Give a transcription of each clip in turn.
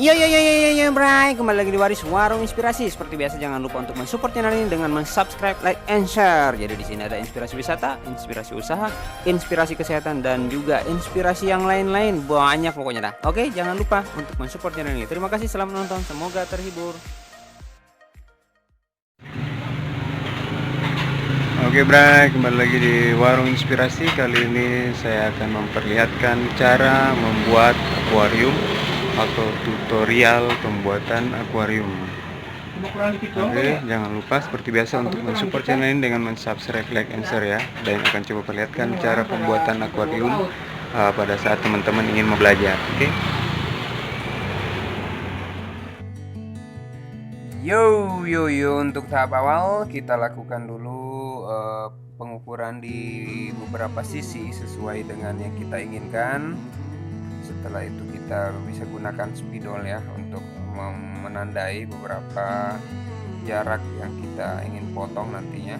Iya, Bray, kembali lagi di Waris Warung Inspirasi. Seperti biasa jangan lupa untuk mensupport channel ini dengan subscribe, like, and share. Jadi di sini ada inspirasi wisata, inspirasi usaha, inspirasi kesehatan, dan juga inspirasi yang lain-lain. Banyak pokoknya dah. Oke, jangan lupa untuk mensupport channel ini. Terima kasih, selamat menonton, semoga terhibur. Oke Bray, kembali lagi di Warung Inspirasi. Kali ini saya akan memperlihatkan cara membuat akuarium atau tutorial pembuatan akuarium. Oke, jangan lupa seperti biasa untuk mensupport channel ini dengan mensubscribe, like, and share ya. Dan akan coba perlihatkan cara pembuatan akuarium pada saat teman-teman ingin mau belajar. Oke. Yo, untuk tahap awal kita lakukan dulu pengukuran di beberapa sisi sesuai dengan yang kita inginkan. Setelah itu kita bisa gunakan spidol ya untuk menandai beberapa jarak yang kita ingin potong nantinya.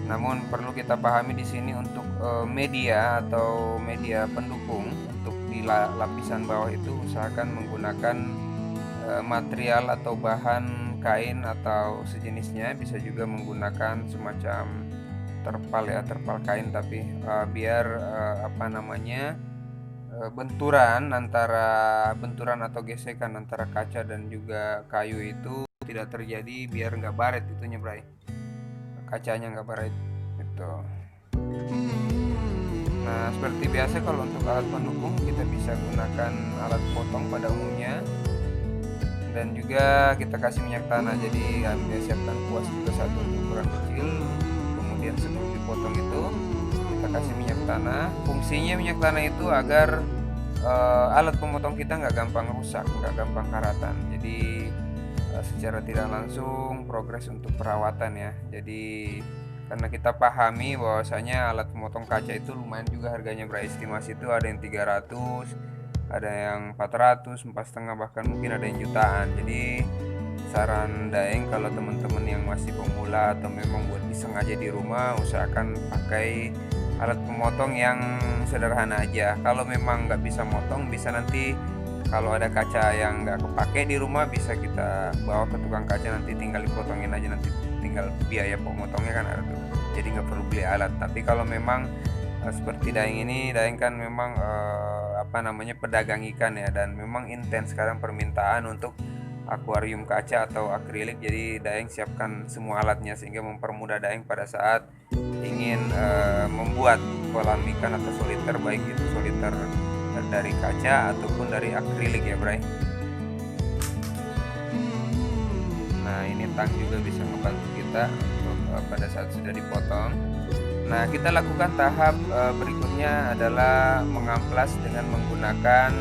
Namun perlu kita pahami di sini untuk media atau media pendukung untuk di lapisan bawah itu usahakan menggunakan material atau bahan kain atau sejenisnya. Bisa juga menggunakan semacam terpal kain, tapi biar benturan atau gesekan antara kaca dan juga kayu itu tidak terjadi, biar nggak baret itunya Bray, kacanya nggak baret gitu. Nah seperti biasa kalau untuk alat pendukung kita bisa gunakan alat potong pada umumnya, dan juga kita kasih minyak tanah. Jadi ambil siapkan kuas juga satu untuk ukuran kecil, kemudian sebelum dipotong itu kita kasih minyak tanah. Fungsinya minyak tanah itu agar alat pemotong kita nggak gampang rusak, nggak gampang karatan. Jadi secara tidak langsung progres untuk perawatan ya. Jadi karena kita pahami bahwasanya alat pemotong kaca itu lumayan juga harganya, berestimasi itu ada yang 300, ada yang 400, 4,5, bahkan mungkin ada yang jutaan. Jadi saran Daeng kalau teman-teman yang masih pemula atau memang buat iseng aja di rumah, usahakan pakai alat pemotong yang sederhana aja. Kalau memang nggak bisa motong, bisa nanti kalau ada kaca yang nggak kepake di rumah, bisa kita bawa ke tukang kaca, nanti tinggal dipotongin aja, nanti tinggal biaya pemotongnya kan ada tuh, jadi nggak perlu beli alat. Tapi kalau memang seperti Daeng kan memang pedagang ikan ya, dan memang intens sekarang permintaan untuk akuarium kaca atau akrilik. Jadi Daeng siapkan semua alatnya sehingga mempermudah Daeng pada saat ingin membuat kolam ikan atau soliter, baik itu soliter dari kaca ataupun dari akrilik ya Bray. Nah ini tang juga bisa membantu kita untuk pada saat sudah dipotong. Nah kita lakukan tahap berikutnya adalah mengamplas dengan menggunakan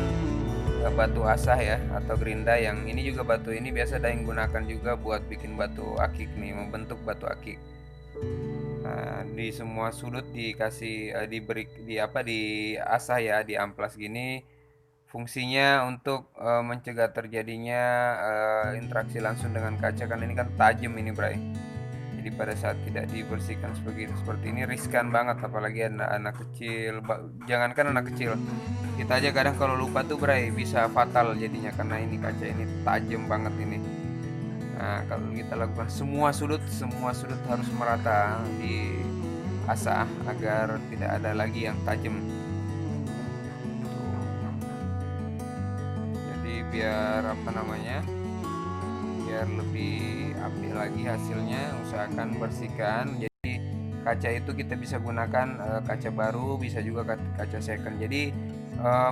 batu asah ya, atau gerinda. Yang ini juga batu ini biasa Daeng gunakan juga buat bikin batu akik nih, membentuk batu akik. Nah, di semua sudut dikasih diasah ya, diamplas gini. Fungsinya untuk mencegah terjadinya interaksi langsung dengan kaca, kan ini kan tajam ini Bray. Jadi pada saat tidak dibersihkan seperti ini riskan banget, apalagi anak kecil. Jangankan anak kecil, kita aja kadang kalau lupa tuh Bray bisa fatal jadinya, karena ini kaca ini tajam banget ini. Nah kalau kita lakukan semua sudut harus merata di asah agar tidak ada lagi yang tajam. Jadi biar biar lebih apik lagi hasilnya, usahakan bersihkan. Jadi kaca itu kita bisa gunakan kaca baru, bisa juga kaca second. Jadi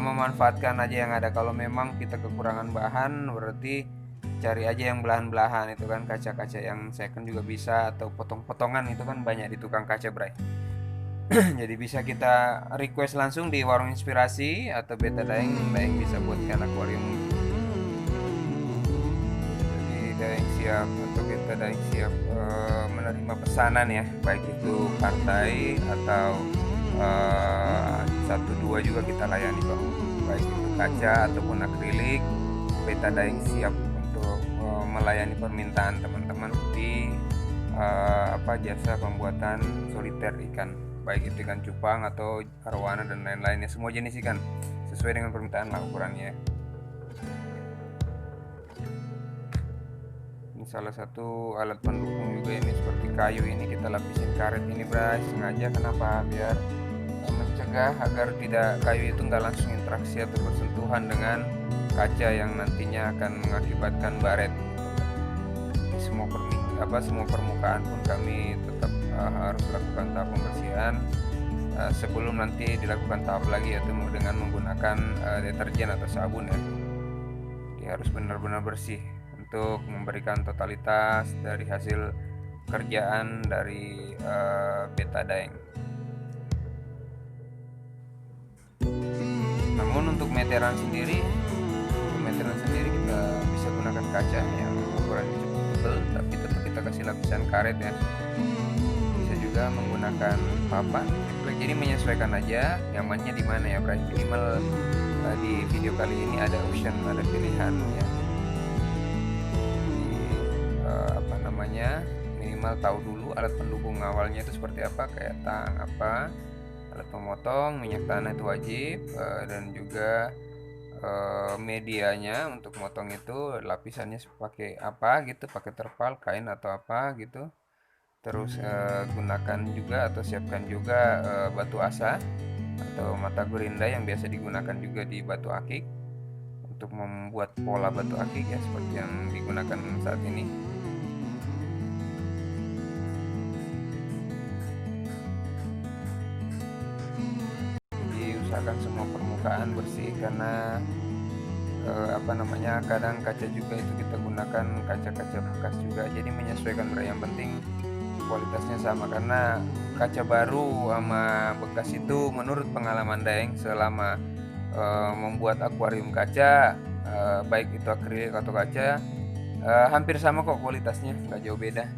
memanfaatkan aja yang ada. Kalau memang kita kekurangan bahan, berarti cari aja yang belahan-belahan itu kan, kaca-kaca yang second juga bisa, atau potong-potongan itu kan banyak di tukang kaca Bray. Jadi bisa kita request langsung di Warung Inspirasi atau Beta Daeng bisa buatkan akuarium. Jadi Daeng siap, atau Beta Daeng siap menerima pesanan ya, baik itu partai atau 1-2 juga kita layani Bang, baik itu kaca ataupun akrilik. Beta Daeng siap melayani permintaan teman-teman di jasa pembuatan soliter ikan, baik itu ikan cupang atau arwana dan lain-lainnya, semua jenis ikan sesuai dengan permintaan lah ukurannya. Ini salah satu alat pendukung juga ini, seperti kayu ini kita lapisin karet ini Bray, sengaja kenapa? Biar mencegah agar tidak kayu itu nggak langsung interaksi atau bersentuhan dengan kaca yang nantinya akan mengakibatkan baret. Di semua permukaan pun kami tetap harus lakukan tahap pembersihan sebelum nanti dilakukan tahap lagi, yaitu dengan menggunakan deterjen atau sabun ya. Jadi harus benar-benar bersih untuk memberikan totalitas dari hasil kerjaan dari betadine. Namun untuk meteran sendiri kita bisa gunakan kaca yang ukurannya cukup tebal, tapi tetap kita kasih lapisan karet ya. Bisa juga menggunakan papan. Jadi menyesuaikan aja nyamannya di mana ya, Bray. Minimal di video kali ini ada option, ada pilihan ya. Minimal tahu dulu alat pendukung awalnya itu seperti apa, kayak tang apa, alat pemotong, minyak tanah itu wajib, dan juga medianya untuk motong itu lapisannya pakai apa gitu, pakai terpal, kain atau apa gitu. Terus gunakan juga atau siapkan juga batu asa atau mata gerinda yang biasa digunakan juga di batu akik untuk membuat pola batu akik ya, seperti yang digunakan saat ini. Usahakan semua permukaan bersih, karena kadang kaca juga itu kita gunakan kaca-kaca bekas juga, jadi menyesuaikan Bray. Yang penting kualitasnya sama, karena kaca baru sama bekas itu menurut pengalaman Daeng selama membuat akuarium kaca, baik itu akrilik atau kaca, hampir sama kok kualitasnya, nggak jauh beda.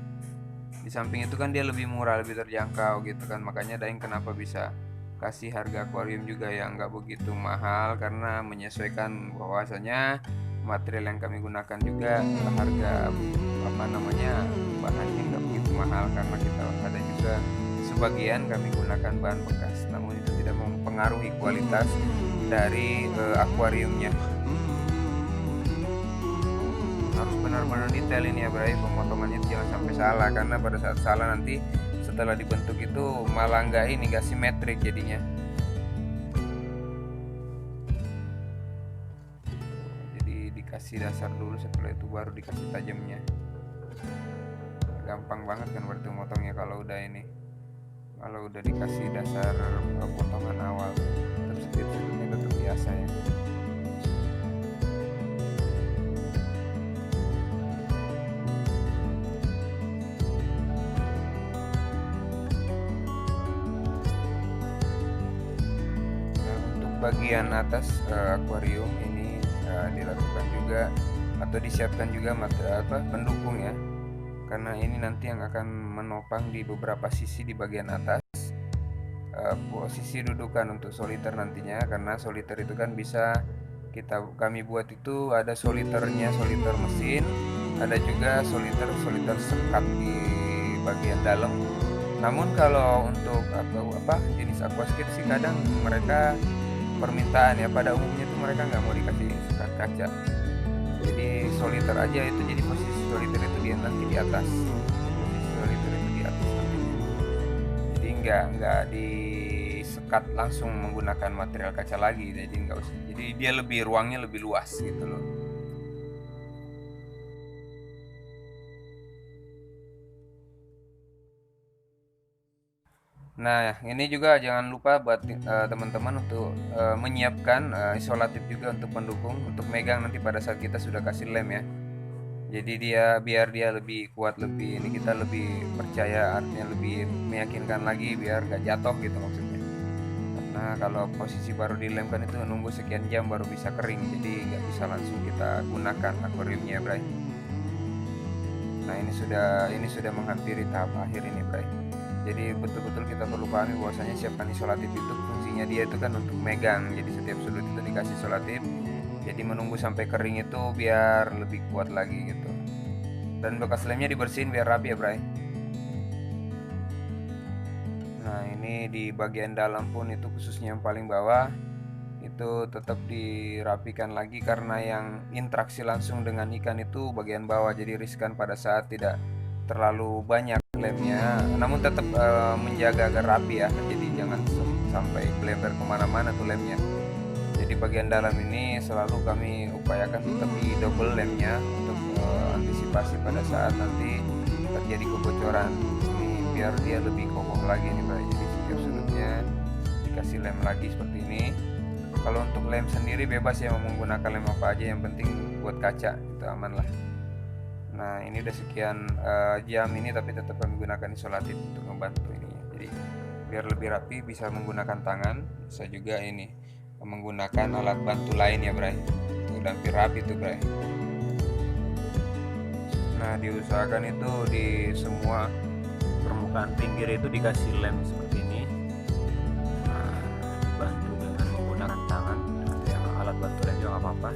Di samping itu kan dia lebih murah, lebih terjangkau gitu kan, makanya Daeng kenapa bisa kasih harga akuarium juga yang nggak begitu mahal, karena menyesuaikan bahwasanya material yang kami gunakan juga harga bahannya nggak begitu mahal, karena kita ada juga sebagian kami gunakan bahan bekas, namun itu tidak mempengaruhi kualitas dari akuariumnya. Harus benar-benar detail ini ya Bray, pemotongannya jangan sampai salah, karena pada saat salah nanti setelah dibentuk itu malah nggak simetrik jadinya. Jadi dikasih dasar dulu, setelah itu baru dikasih tajamnya. Gampang banget kan berarti motongnya kalau udah dikasih dasar potongan awal. Tetap setiap-setiapnya tetap biasa ya. Bagian atas akuarium ini dilakukan juga atau disiapkan juga pendukung ya, karena ini nanti yang akan menopang di beberapa sisi di bagian atas, posisi dudukan untuk soliter nantinya, karena soliter itu kan bisa kami buat itu ada soliternya, soliter mesin, ada juga soliter sekat di bagian dalam. Namun kalau untuk jenis aquascape sih kadang mereka permintaan ya, pada umumnya itu mereka nggak mau dikasih sekat kaca, jadi soliter aja itu, jadi posisi soliter itu nanti di atas, jadi nggak disekat langsung menggunakan material kaca lagi, jadi nggak usah, jadi dia ruangnya lebih luas gitu loh. Nah, ini juga jangan lupa buat teman-teman untuk menyiapkan isolatif juga untuk pendukung, untuk megang nanti pada saat kita sudah kasih lem ya. Jadi biar dia lebih kuat, ini kita lebih percaya, artinya lebih meyakinkan lagi biar gak jatuh gitu maksudnya. Karena kalau posisi baru dilem kan itu nunggu sekian jam baru bisa kering, jadi nggak bisa langsung kita gunakan akuariumnya, Bray. Nah, ini sudah menghampiri tahap akhir ini, Bray. Jadi betul-betul kita perlu pahami bahwasanya siapkan isolatif itu fungsinya dia itu kan untuk megang. Jadi setiap sudut itu dikasih isolatif. Jadi menunggu sampai kering itu biar lebih kuat lagi gitu. Dan bekas lemnya dibersihin biar rapi ya, Bray. Nah, ini di bagian dalam pun itu khususnya yang paling bawah itu tetap dirapikan lagi karena yang interaksi langsung dengan ikan itu bagian bawah, jadi riskan pada saat tidak terlalu banyak lemnya, namun tetap menjaga agar rapi ya, jadi jangan sampai melebar kemana-mana tuh lemnya. Jadi bagian dalam ini selalu kami upayakan tetap di double lemnya untuk antisipasi pada saat nanti terjadi kebocoran ini, biar dia lebih kokoh lagi nih Bray. Jadi setiap sudutnya dikasih lem lagi seperti ini. Kalau untuk lem sendiri bebas ya, mau menggunakan lem apa aja, yang penting buat kaca itu aman lah. Nah ini udah sekian jam ini, tapi tetap kami gunakan isolatif untuk membantu ini. Jadi biar lebih rapi bisa menggunakan tangan, bisa juga ini menggunakan alat bantu lain ya Bray. Tuh udah hampir rapi tuh Bray. Nah diusahakan itu di semua permukaan pinggir itu dikasih lem seperti ini. Nah, dibantu dengan menggunakan tangan, yang alat bantu lem juga nggak apa-apa.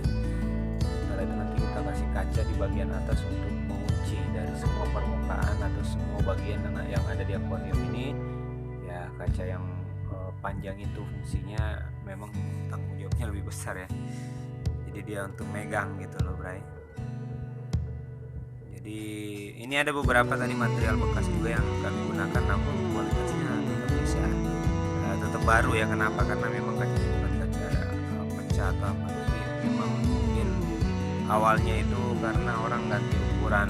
Setelah itu nanti kita kasih kaca di bagian atas untuk mengunci dari semua permukaan atau semua bagian yang ada di akuarium ini. Ya kaca yang panjang itu fungsinya memang tanggung jawabnya lebih besar ya. Jadi dia untuk megang gitu loh Bray. Jadi ini ada beberapa tadi material bekas juga yang kami gunakan, namun kualitasnya tetap bisa, tetap baru ya. Kenapa? Karena memang kaca bukan kaca pecah atau apa, tapi memang mungkin awalnya itu karena orang ganti ukuran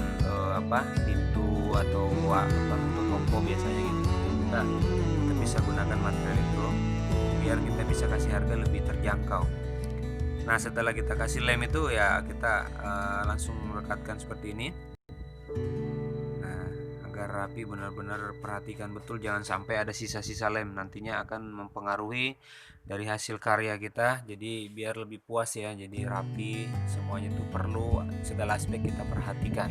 pintu atau untuk toko biasanya gitu. Kita bisa gunakan material itu biar kita bisa kasih harga lebih terjangkau. Nah setelah kita kasih lem itu ya kita langsung rekatkan seperti ini. Nah agar rapi, benar-benar perhatikan betul jangan sampai ada sisa-sisa lem, nantinya akan mempengaruhi dari hasil karya kita. Jadi biar lebih puas ya, jadi rapi semuanya itu perlu segala aspek kita perhatikan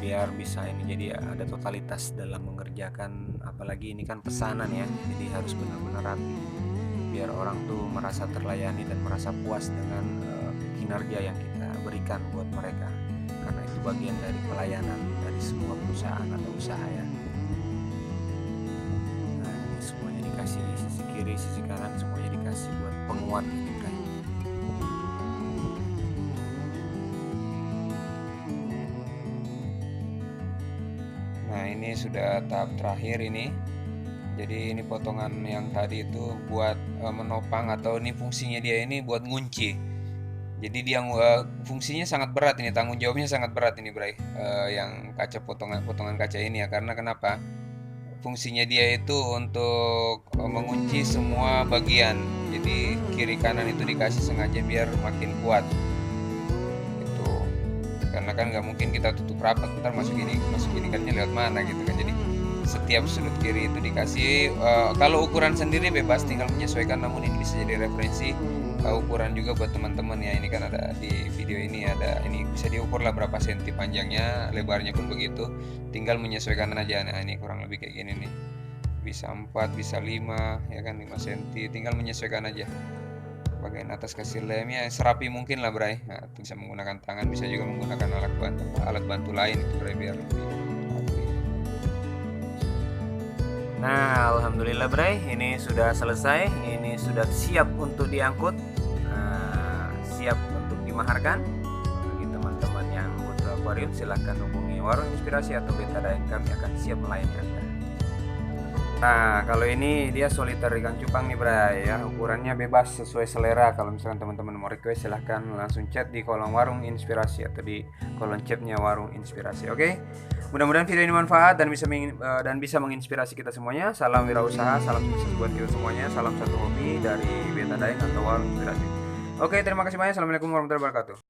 biar bisa ini, jadi ada totalitas dalam mengerjakan, apalagi ini kan pesanan ya, jadi harus benar-benar rapi biar orang tuh merasa terlayani dan merasa puas dengan kinerja yang kita berikan buat mereka, karena itu bagian dari pelayanan dari semua perusahaan atau usaha ya. Nah ini semuanya dikasih, sisi kiri sisi kanan semuanya dikasih buat penguat kita. Nah ini sudah tahap terakhir ini. Jadi ini potongan yang tadi itu buat menopang, atau ini fungsinya dia ini buat ngunci. Jadi dia fungsinya sangat berat ini, tanggung jawabnya sangat berat ini Bray. Yang kaca potongan kaca ini ya, karena kenapa? Fungsinya dia itu untuk mengunci semua bagian. Jadi kiri kanan itu dikasih sengaja biar makin kuat. Karena kan nggak mungkin kita tutup rapat, ntar masuk ini ikannya lewat mana gitu kan. Jadi setiap sudut kiri itu dikasih. Kalau ukuran sendiri bebas, tinggal menyesuaikan, namun ini bisa jadi referensi ukuran juga buat teman-teman ya. Ini kan ada di video ini, ada ini bisa diukur lah berapa senti panjangnya, lebarnya pun begitu, tinggal menyesuaikan aja. Nah ini kurang lebih kayak gini nih, bisa 4 bisa 5 ya kan, 5 senti, tinggal menyesuaikan aja. Bagian atas kasih lemnya serapi mungkin lah Bray. Nah, bisa menggunakan tangan, bisa juga menggunakan alat bantu lain itu Bray biar lebih rapi. Nah alhamdulillah Bray, ini sudah selesai, ini sudah siap untuk diangkut, siap untuk dimaharkan. Bagi teman-teman yang butuh akuarium silahkan hubungi Warung Inspirasi atau Betadine, kami akan siap melayani Anda. Nah kalau ini dia soliter ikan cupang nih Bray ya, ukurannya bebas sesuai selera. Kalau misalkan teman-teman mau request silahkan langsung chat di kolom Warung Inspirasi atau di kolom chatnya Warung Inspirasi. Oke, mudah-mudahan video ini manfaat dan bisa menginspirasi kita semuanya. Salam wirausaha, salam sukses buat kita semuanya, salam satu hobi dari Betadine atau Warung Inspirasi. Oke, terima kasih banyak. Assalamualaikum warahmatullahi wabarakatuh.